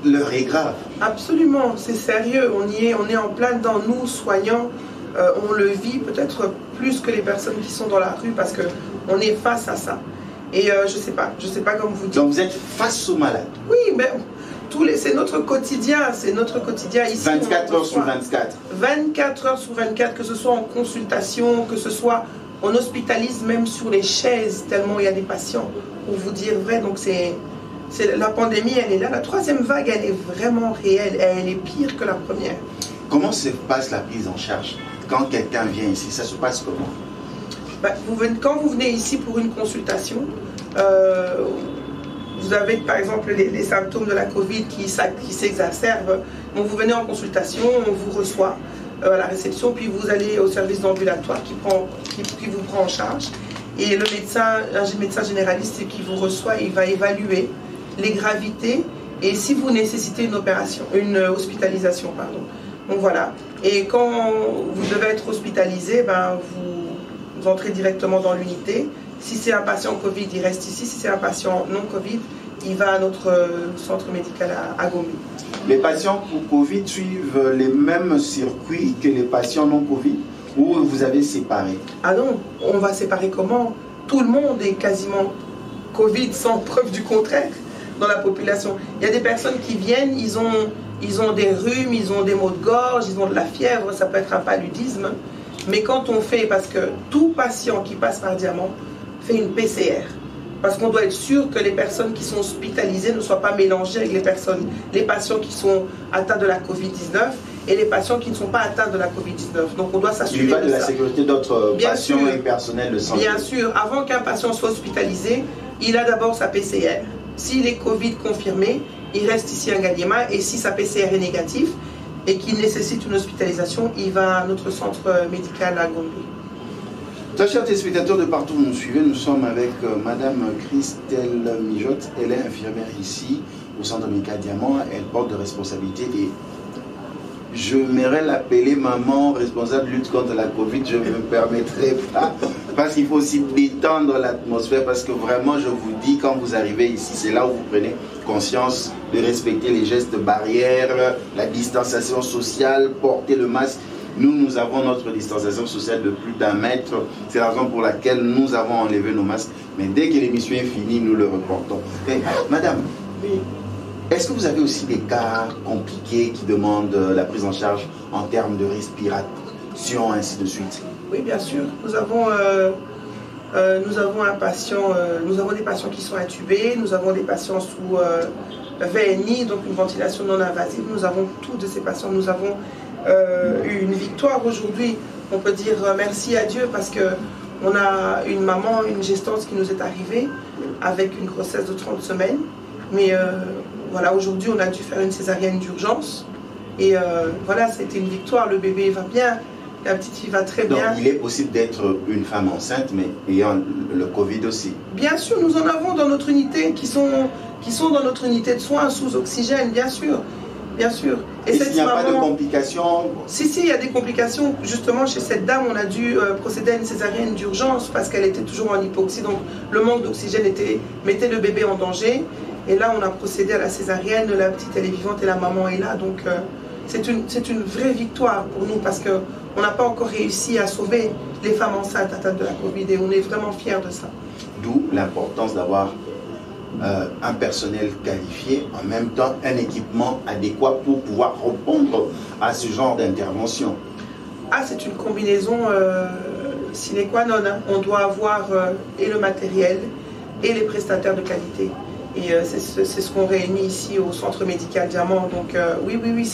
l'heure est grave. Absolument, c'est sérieux. On est en plein dedans. Nous, soignants, on le vit peut-être plus que les personnes qui sont dans la rue parce qu'on est face à ça. Et je sais pas comment vous dire. Donc vous êtes face aux malades? Oui, mais c'est notre quotidien, ici. 24 heures sur 24. 24 heures sur 24, que ce soit en consultation, que ce soit, on hospitalise même sur les chaises, tellement il y a des patients, pour vous dire vrai. Donc la pandémie, elle est là. La troisième vague, elle est vraiment réelle, elle est pire que la première. Comment se passe la prise en charge quand quelqu'un vient ici? Ça se passe comment? Quand vous venez ici pour une consultation, vous avez par exemple les symptômes de la Covid qui s'exacerbent. Donc vous venez en consultation, on vous reçoit à la réception, puis vous allez au service d'ambulatoire qui vous prend en charge. Et le médecin généraliste qui vous reçoit, il va évaluer les gravités et si vous nécessitez une hospitalisation. Donc voilà. Et quand vous devez être hospitalisé, vous entrez directement dans l'unité. Si c'est un patient Covid, il reste ici. Si c'est un patient non Covid, il va à notre centre médical à Gombe. Les patients pour Covid suivent les mêmes circuits que les patients non Covid ou vous avez séparé? Ah non, on va séparer comment? Tout le monde est quasiment Covid sans preuve du contraire dans la population. Il y a des personnes qui viennent, ils ont des rhumes, ils ont des maux de gorge, ils ont de la fièvre, ça peut être un paludisme. Mais quand on fait, parce que tout patient qui passe par Diamant fait une PCR, parce qu'on doit être sûr que les personnes qui sont hospitalisées ne soient pas mélangées avec les patients qui sont atteints de la Covid-19 et les patients qui ne sont pas atteints de la Covid-19. Donc on doit s'assurer de ça. Il va de la sécurité d'autres patients et personnel de santé. Bien sûr, avant qu'un patient soit hospitalisé, il a d'abord sa PCR. S'il est Covid confirmé, il reste ici à Ngaliema et si sa PCR est négative et qu'il nécessite une hospitalisation, il va à notre centre médical à Gombe. Chers téléspectateurs de partout où vous nous suivez, nous sommes avec Madame Christelle Mijotte. Elle est infirmière ici au centre médical Diamant. Elle porte de responsabilités et je m'aimerais l'appeler maman responsable de lutte contre la Covid. Je ne me permettrai pas parce qu'il faut aussi détendre l'atmosphère parce que vraiment je vous dis quand vous arrivez ici, c'est là où vous prenez conscience de respecter les gestes barrières, la distanciation sociale, porter le masque. Nous avons notre distanciation sociale de plus d'1 mètre. C'est la raison pour laquelle nous avons enlevé nos masques. Mais dès que l'émission est finie, nous le reportons. Et, madame, oui. Est-ce que vous avez aussi des cas compliqués qui demandent la prise en charge en termes de respiration, ainsi de suite? Oui, bien sûr. Nous avons un patient, nous avons des patients qui sont intubés, nous avons des patients sous VNI, donc une ventilation non invasive. Nous avons tous de ces patients. Nous avons eu une victoire aujourd'hui. On peut dire merci à Dieu parce que on a une maman, une gestante qui nous est arrivée avec une grossesse de 30 semaines. Mais voilà, aujourd'hui, on a dû faire une césarienne d'urgence. Et voilà, c'était une victoire. Le bébé va bien, la petite fille va très bien. Donc, il est possible d'être une femme enceinte, mais ayant le Covid aussi? Bien sûr, nous en avons dans notre unité qui sont dans notre unité de soins sous oxygène, bien sûr. Bien sûr. Et s'il n'y a pas de complications? Si, il y a des complications. Justement, chez cette dame, on a dû procéder à une césarienne d'urgence parce qu'elle était toujours en hypoxie. Donc, le manque d'oxygène mettait le bébé en danger. Et là, on a procédé à la césarienne. La petite, elle est vivante et la maman est là. Donc, c'est une vraie victoire pour nous parce qu'on n'a pas encore réussi à sauver les femmes enceintes atteintes de la Covid. Et on est vraiment fiers de ça. D'où l'importance d'avoir un personnel qualifié, en même temps un équipement adéquat pour pouvoir répondre à ce genre d'intervention. Ah, c'est une combinaison sine qua non. Hein. On doit avoir et le matériel et les prestataires de qualité. Et c'est ce qu'on réunit ici au centre médical Diamant. Donc oui,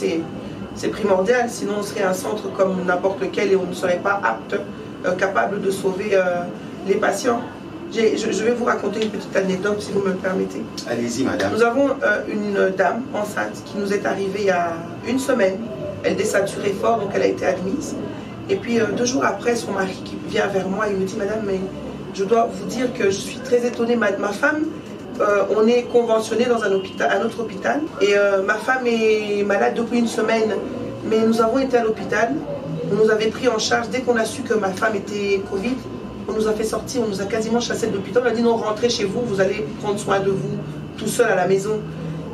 c'est primordial. Sinon, on serait un centre comme n'importe lequel et on ne serait pas apte, capable de sauver les patients. Je vais vous raconter une petite anecdote, si vous me le permettez. Allez-y, madame. Nous avons une dame enceinte qui nous est arrivée il y a une semaine. Elle désaturait fort, donc elle a été admise. Et puis 2 jours après, son mari qui vient vers moi, il me dit, madame, mais je dois vous dire que je suis très étonnée. Ma femme, on est conventionné dans un autre hôpital. Et ma femme est malade depuis une semaine. Mais nous avons été à l'hôpital. On nous avait pris en charge dès qu'on a su que ma femme était Covid. On nous a fait sortir, on nous a quasiment chassé de l'hôpital. On a dit non, rentrez chez vous, vous allez prendre soin de vous tout seul à la maison.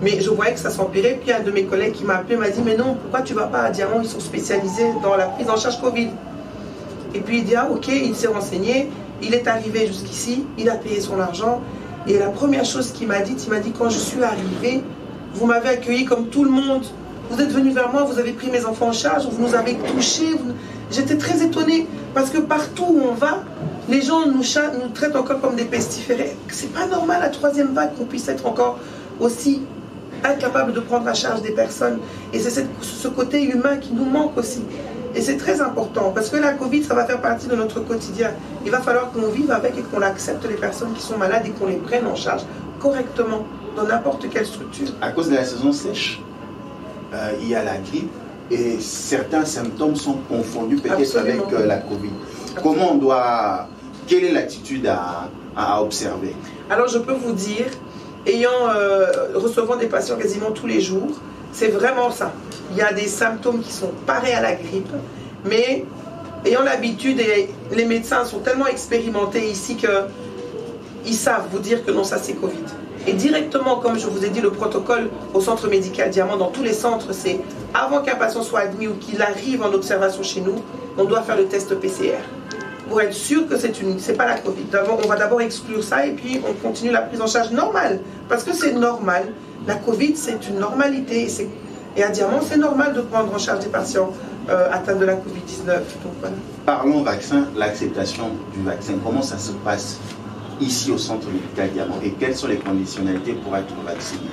Mais je voyais que ça s'empirait. Puis un de mes collègues qui m'a appelé m'a dit, mais non, pourquoi tu ne vas pas à Diamant? Ils sont spécialisés dans la prise en charge Covid. Et puis il dit, ah ok, il s'est renseigné. Il est arrivé jusqu'ici, il a payé son argent. Et la première chose qu'il m'a dit, quand je suis arrivé, vous m'avez accueilli comme tout le monde. Vous êtes venu vers moi, vous avez pris mes enfants en charge, vous nous avez touchés. J'étais très étonnée parce que partout où on va, les gens nous traitent encore comme des pestiférés. C'est pas normal, la 3e vague, qu'on puisse être encore aussi incapable de prendre en charge des personnes. Et c'est ce côté humain qui nous manque aussi. Et c'est très important parce que la Covid, ça va faire partie de notre quotidien. Il va falloir qu'on vive avec et qu'on accepte les personnes qui sont malades et qu'on les prenne en charge correctement dans n'importe quelle structure. À cause de la saison sèche, il y a la grippe et certains symptômes sont confondus peut-être avec la Covid. Comment on doit... Quelle est l'attitude à observer? Alors je peux vous dire, recevant des patients quasiment tous les jours, c'est vraiment ça. Il y a des symptômes qui sont pareils à la grippe, mais ayant l'habitude, et les médecins sont tellement expérimentés ici qu'ils savent vous dire que non, ça c'est Covid. Et directement, comme je vous ai dit, le protocole au centre médical Diamant, dans tous les centres, c'est avant qu'un patient soit admis ou qu'il arrive en observation chez nous, on doit faire le test PCR. Pour être sûr que c'est pas la Covid. On va d'abord exclure ça et puis on continue la prise en charge normale. Parce que c'est normal. La Covid, c'est une normalité. Et à Diamant, c'est normal de prendre en charge des patients atteints de la Covid-19. Voilà. Parlons vaccin, l'acceptation du vaccin. Comment ça se passe ici au centre médical Diamant et quelles sont les conditionnalités pour être vacciné?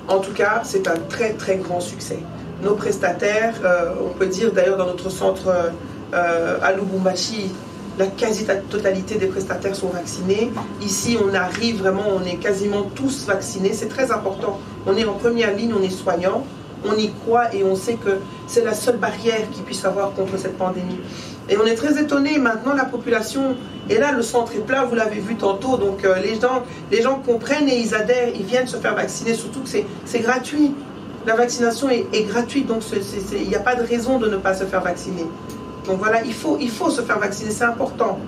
En tout cas, c'est un très très grand succès. Nos prestataires, on peut dire d'ailleurs dans notre centre à Lubumbashi, la quasi-totalité des prestataires sont vaccinés. Ici, on arrive vraiment, on est quasiment tous vaccinés. C'est très important. On est en première ligne, on est soignants, on y croit et on sait que c'est la seule barrière qu'il puisse avoir contre cette pandémie. Et on est très étonnés. Maintenant, la population est là, le centre est plein, vous l'avez vu tantôt. Donc, les gens comprennent et ils adhèrent, ils viennent se faire vacciner, surtout que c'est gratuit. La vaccination est gratuite, donc il n'y a pas de raison de ne pas se faire vacciner. Donc voilà, il faut se faire vacciner, c'est important.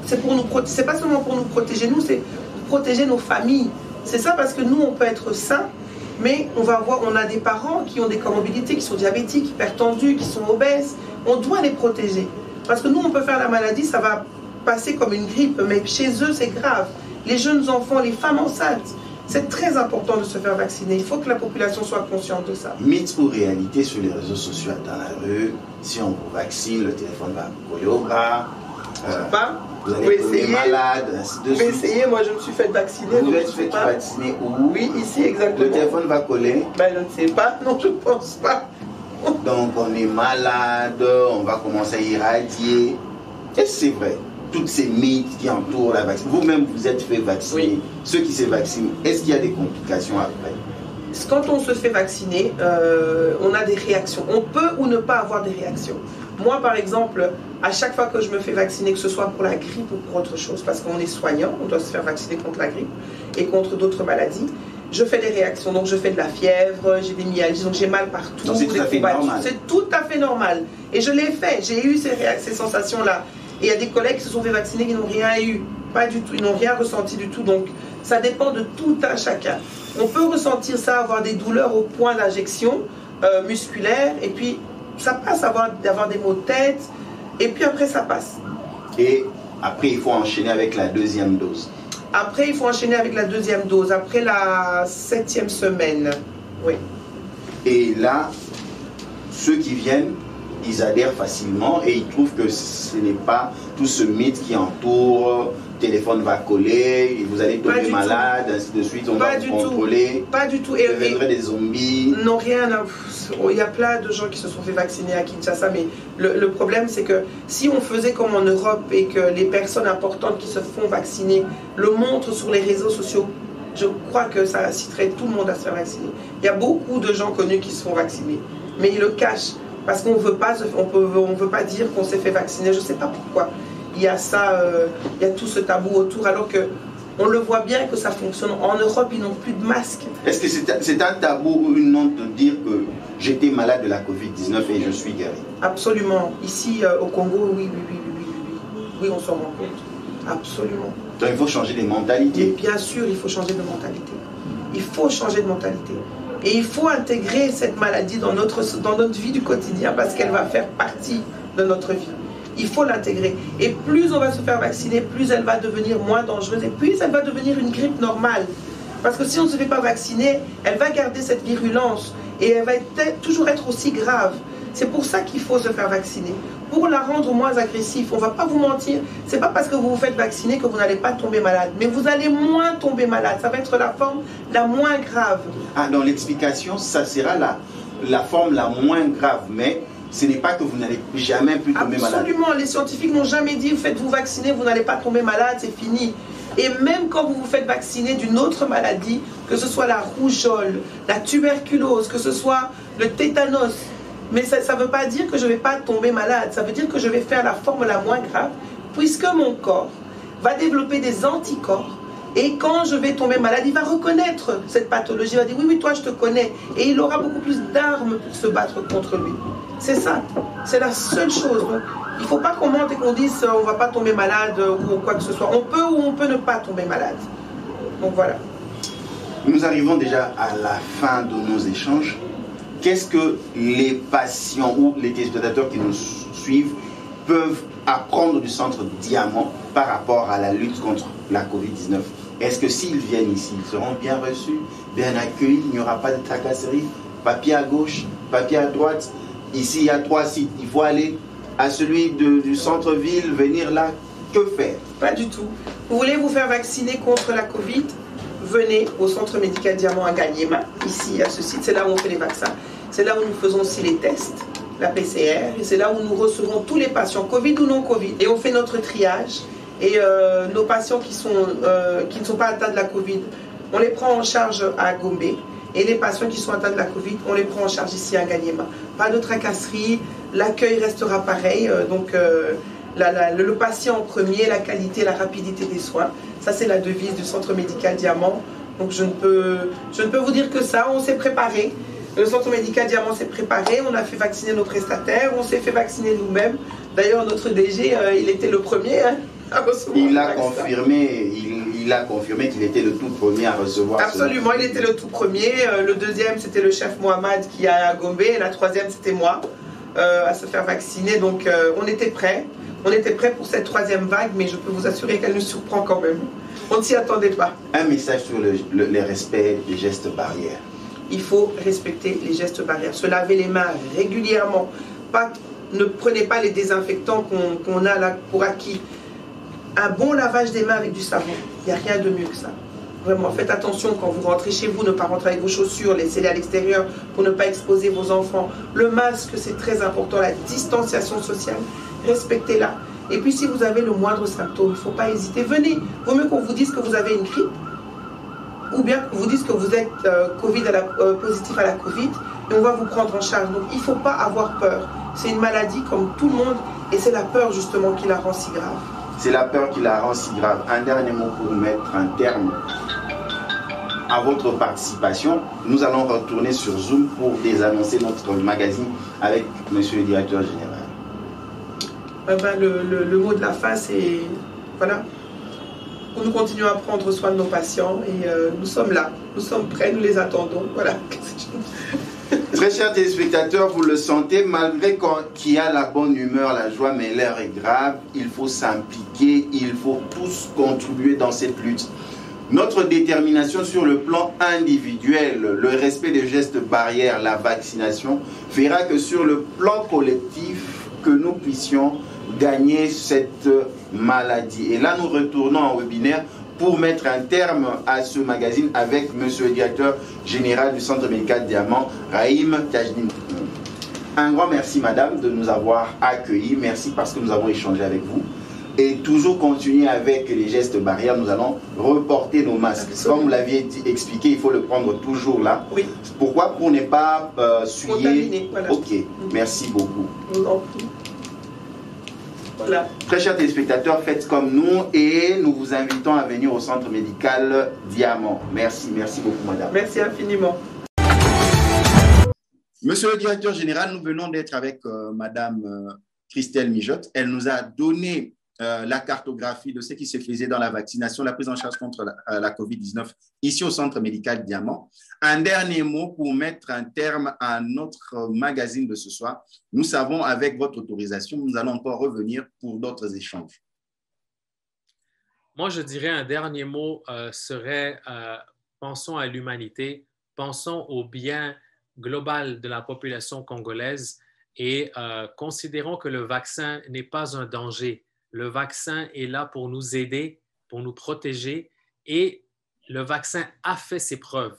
C'est pour nous protéger, c'est pas seulement pour nous protéger nous, c'est pour protéger nos familles. C'est ça parce que nous, on peut être sains, mais on a des parents qui ont des comorbidités, qui sont diabétiques, hypertendus, qui sont obèses. On doit les protéger. Parce que nous, on peut faire la maladie, ça va passer comme une grippe, mais chez eux, c'est grave. Les jeunes enfants, les femmes enceintes, c'est très important de se faire vacciner. Il faut que la population soit consciente de ça. Mythe ou réalité sur les réseaux sociaux dans la rue, si on vous vaccine, le téléphone va coller au bras. Vous allez tomber malade, ainsi de suite. Essayez, moi je me suis fait vacciner. Vous êtes fait vacciner où? Oui, ici exactement. Le téléphone va coller? Ben, je ne sais pas, non, je ne pense pas. Donc on est malade, on va commencer à irradier. Est-ce que c'est vrai? Toutes ces mythes qui entourent la vaccination. Vous-même, vous êtes fait vacciner. Oui. Ceux qui se vaccinent, est-ce qu'il y a des complications après? Quand on se fait vacciner, on a des réactions. On peut ou ne pas avoir des réactions. Moi, par exemple, à chaque fois que je me fais vacciner, que ce soit pour la grippe ou pour autre chose, parce qu'on est soignant, on doit se faire vacciner contre la grippe et contre d'autres maladies, je fais des réactions. Donc, je fais de la fièvre, j'ai des myalgies, donc j'ai mal partout. C'est tout à fait normal. C'est tout à fait normal. Et je l'ai fait. J'ai eu ces sensations-là. Et il y a des collègues qui se sont fait vacciner qui n'ont rien eu. Pas du tout. Ils n'ont rien ressenti du tout. Donc, ça dépend de tout un chacun. On peut ressentir ça, avoir des douleurs au point d'injection musculaire. Et puis, ça passe, avoir des maux de tête. Et puis après, ça passe. Et après, il faut enchaîner avec la deuxième dose. Après, il faut enchaîner avec la deuxième dose. Après la 7e semaine. Oui. Et là, ceux qui viennent, ils adhèrent facilement et ils trouvent que ce n'est pas tout ce mythe qui entoure téléphone va coller, vous allez tomber malade, ainsi de suite, on va vous contrôler. Pas du tout. Vous deviendrez des zombies. Non, rien. Il y a plein de gens qui se sont fait vacciner à Kinshasa, mais le problème, c'est que si on faisait comme en Europe et que les personnes importantes qui se font vacciner le montrent sur les réseaux sociaux, je crois que ça inciterait tout le monde à se faire vacciner. Il y a beaucoup de gens connus qui se font vacciner, mais ils le cachent parce qu'on ne veut pas dire qu'on s'est fait vacciner. Je ne sais pas pourquoi. Il y a ça, il y a tout ce tabou autour, alors que on le voit bien que ça fonctionne. En Europe, ils n'ont plus de masques. Est-ce que c'est un tabou ou une honte de dire que j'étais malade de la Covid-19 et je suis guéri? Absolument. Ici, au Congo, oui, on s'en rend compte. Absolument. Donc il faut changer de mentalité. Mais bien sûr, il faut changer de mentalité. Il faut changer de mentalité. Et il faut intégrer cette maladie dans notre vie du quotidien parce qu'elle va faire partie de notre vie. Il faut l'intégrer. Et plus on va se faire vacciner, plus elle va devenir moins dangereuse et plus elle va devenir une grippe normale. Parce que si on ne se fait pas vacciner, elle va garder cette virulence et elle va toujours être aussi grave. C'est pour ça qu'il faut se faire vacciner. Pour la rendre moins agressive, on ne va pas vous mentir, c'est pas parce que vous vous faites vacciner que vous n'allez pas tomber malade, mais vous allez moins tomber malade. Ça va être la forme la moins grave. Ah, dans l'explication, ça sera la forme la moins grave, mais ce n'est pas que vous n'allez jamais plus tomber malade. Absolument, les scientifiques n'ont jamais dit faites-vous vacciner, vous n'allez pas tomber malade, c'est fini. Et même quand vous vous faites vacciner d'une autre maladie, que ce soit la rougeole, la tuberculose, que ce soit le tétanos, mais ça ne veut pas dire que je ne vais pas tomber malade, ça veut dire que je vais faire la forme la moins grave, puisque mon corps va développer des anticorps, et quand je vais tomber malade, il va reconnaître cette pathologie, il va dire oui, toi je te connais, et il aura beaucoup plus d'armes pour se battre contre lui. C'est ça, c'est la seule chose. Donc, il ne faut pas qu'on monte et qu'on dise on ne va pas tomber malade ou quoi que ce soit. On peut ou on peut ne pas tomber malade. Donc voilà. Nous arrivons déjà à la fin de nos échanges. Qu'est-ce que les patients ou les téléspectateurs qui nous suivent peuvent apprendre du Centre Diamant par rapport à la lutte contre la Covid-19? Est-ce que s'ils viennent ici, ils seront bien reçus, bien accueillis, il n'y aura pas de tracasserie, papier à gauche, papier à droite? Ici, il y a 3 sites. Il faut aller à celui du centre-ville, venir là. Que faire? Pas du tout. Vous voulez vous faire vacciner contre la Covid? Venez au Centre Médical Diamant à Ganyema, ici à ce site. C'est là où on fait les vaccins. C'est là où nous faisons aussi les tests, la PCR. Et c'est là où nous recevons tous les patients, Covid ou non Covid. Et on fait notre triage. Et nos patients qui ne sont pas atteints de la Covid, on les prend en charge à Gombe. Et les patients qui sont atteints de la Covid, on les prend en charge ici à Ganyema. Pas de tracasserie, l'accueil restera pareil. Donc le patient en premier, la qualité, la rapidité des soins. Ça, c'est la devise du Centre Médical Diamant. Donc je ne peux vous dire que ça, on s'est préparé. Le Centre Médical Diamant s'est préparé, on a fait vacciner nos prestataires, on s'est fait vacciner nous-mêmes. D'ailleurs, notre DG, il était le premier à recevoir. Il a confirmé qu'il était le tout premier à recevoir. Absolument, il était le tout premier. Le deuxième, c'était le chef Mohamed qui a à Gombe. Et la troisième, c'était moi, à se faire vacciner. Donc, on était prêts. On était prêts pour cette 3e vague, mais je peux vous assurer qu'elle nous surprend quand même. On ne s'y attendait pas. Un message sur le respect des gestes barrières. Il faut respecter les gestes barrières. Se laver les mains régulièrement. Ne prenez pas les désinfectants qu'on a là pour acquis. Un bon lavage des mains avec du savon. Il n'y a rien de mieux que ça. Vraiment, faites attention quand vous rentrez chez vous, ne pas rentrer avec vos chaussures, laissez-les à l'extérieur pour ne pas exposer vos enfants. Le masque, c'est très important. La distanciation sociale, respectez-la. Et puis si vous avez le moindre symptôme, il ne faut pas hésiter. Venez. Vaut mieux qu'on vous dise que vous avez une grippe ou bien qu'on vous dise que vous êtes positif à la Covid et on va vous prendre en charge. Donc il ne faut pas avoir peur. C'est une maladie comme tout le monde et c'est la peur justement qui la rend si grave. C'est la peur qui la rend si grave. Un dernier mot pour mettre un terme à votre participation. Nous allons retourner sur Zoom pour désannoncer notre magazine avec monsieur le directeur général. Le mot de la fin, c'est voilà. Nous continuons à prendre soin de nos patients et nous sommes là. Nous sommes prêts, nous les attendons. Voilà. Très chers téléspectateurs, vous le sentez, malgré qu'il y a la bonne humeur, la joie, mais l'heure est grave, il faut s'impliquer, il faut tous contribuer dans cette lutte. Notre détermination sur le plan individuel, le respect des gestes barrières, la vaccination, fera que sur le plan collectif, que nous puissions gagner cette maladie. Et là, nous retournons en webinaire pour mettre un terme à ce magazine avec monsieur le directeur général du Centre médical Diamant, Rahim Tajdine. Un grand merci, madame, de nous avoir accueillis. Merci parce que nous avons échangé avec vous. Et toujours continuer avec les gestes barrières, nous allons reporter nos masques. Comme vous l'aviez expliqué, il faut le prendre toujours là. Oui. Pourquoi? Pour ne pas souiller. Voilà. Ok, merci beaucoup. Voilà. Très chers téléspectateurs, faites comme nous et nous vous invitons à venir au Centre médical Diamant. Merci, merci beaucoup, madame. Merci infiniment. Monsieur le directeur général, nous venons d'être avec madame Christelle Mijotte. Elle nous a donné la cartographie de ce qui se faisait dans la vaccination, la prise en charge contre la COVID-19 ici au Centre médical Diamant. Un dernier mot pour mettre un terme à notre magazine de ce soir. Nous savons, avec votre autorisation, nous allons encore revenir pour d'autres échanges. Moi, je dirais un dernier mot serait pensons à l'humanité, pensons au bien global de la population congolaise et considérons que le vaccin n'est pas un danger. Le vaccin est là pour nous aider, pour nous protéger et le vaccin a fait ses preuves.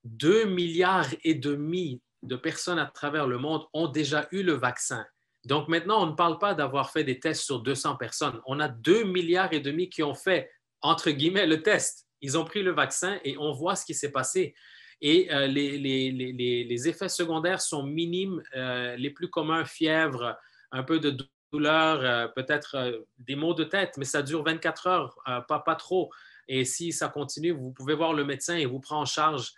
2,5 milliards de personnes à travers le monde ont déjà eu le vaccin. Donc maintenant, on ne parle pas d'avoir fait des tests sur 200 personnes. On a 2,5 milliards qui ont fait, entre guillemets, le test. Ils ont pris le vaccin et on voit ce qui s'est passé. Et les effets secondaires sont minimes, les plus communs, fièvre, un peu de douleur, peut-être des maux de tête, mais ça dure 24 heures, pas trop. Et si ça continue, vous pouvez voir le médecin et vous prend en charge.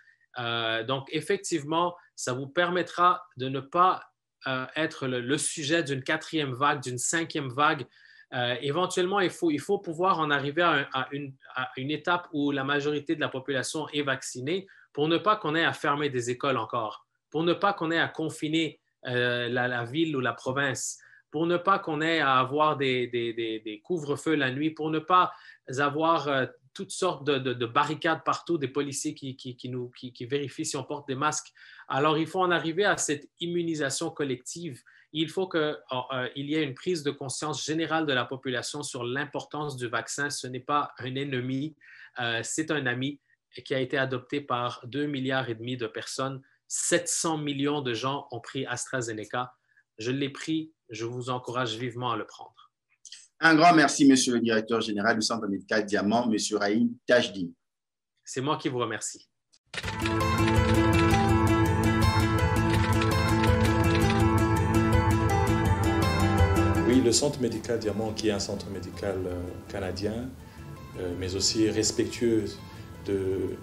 Donc, effectivement, ça vous permettra de ne pas être le sujet d'une 4e vague, d'une 5e vague. Éventuellement, il faut pouvoir en arriver à une étape où la majorité de la population est vaccinée pour ne pas qu'on ait à fermer des écoles encore, pour ne pas qu'on ait à confiner la ville ou la province, pour ne pas qu'on ait à avoir des couvre-feux la nuit, pour ne pas avoir toutes sortes de barricades partout, des policiers qui vérifient si on porte des masques. Alors, il faut en arriver à cette immunisation collective. Il faut qu'il y ait une prise de conscience générale de la population sur l'importance du vaccin. Ce n'est pas un ennemi, c'est un ami qui a été adopté par 2,5 milliards de personnes. 700 millions de gens ont pris AstraZeneca. Je l'ai pris, je vous encourage vivement à le prendre. Un grand merci, monsieur le directeur général du Centre médical Diamant, monsieur Rahim Tajdine. C'est moi qui vous remercie. Oui, le Centre médical Diamant, qui est un centre médical canadien, mais aussi respectueux de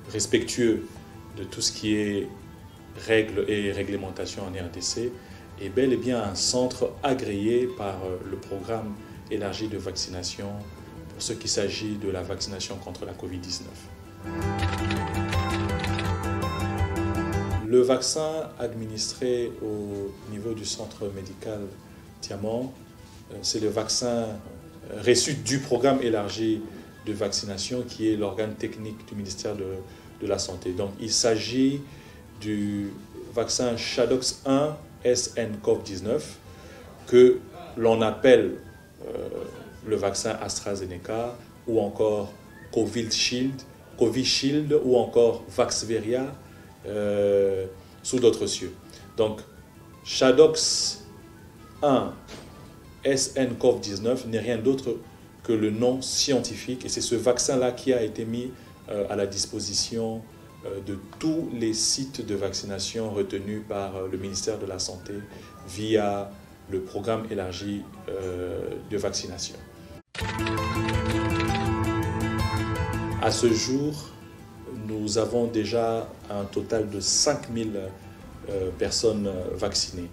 tout ce qui est règles et réglementations en RDC, est bel et bien un centre agréé par le programme élargi de vaccination pour ce qui s'agit de la vaccination contre la COVID-19. Le vaccin administré au niveau du centre médical Diamant, c'est le vaccin reçu du programme élargi de vaccination qui est l'organe technique du ministère de la Santé. Donc il s'agit du vaccin Shadox 1 SN-CoV-19 que l'on appelle le vaccin AstraZeneca ou encore Covishield ou encore Vaxzevria sous d'autres cieux. Donc Shadox 1 SN-CoV-19 n'est rien d'autre que le nom scientifique et c'est ce vaccin-là qui a été mis à la disposition de tous les sites de vaccination retenus par le ministère de la Santé via le programme élargi de vaccination. À ce jour, nous avons déjà un total de 5000 personnes vaccinées.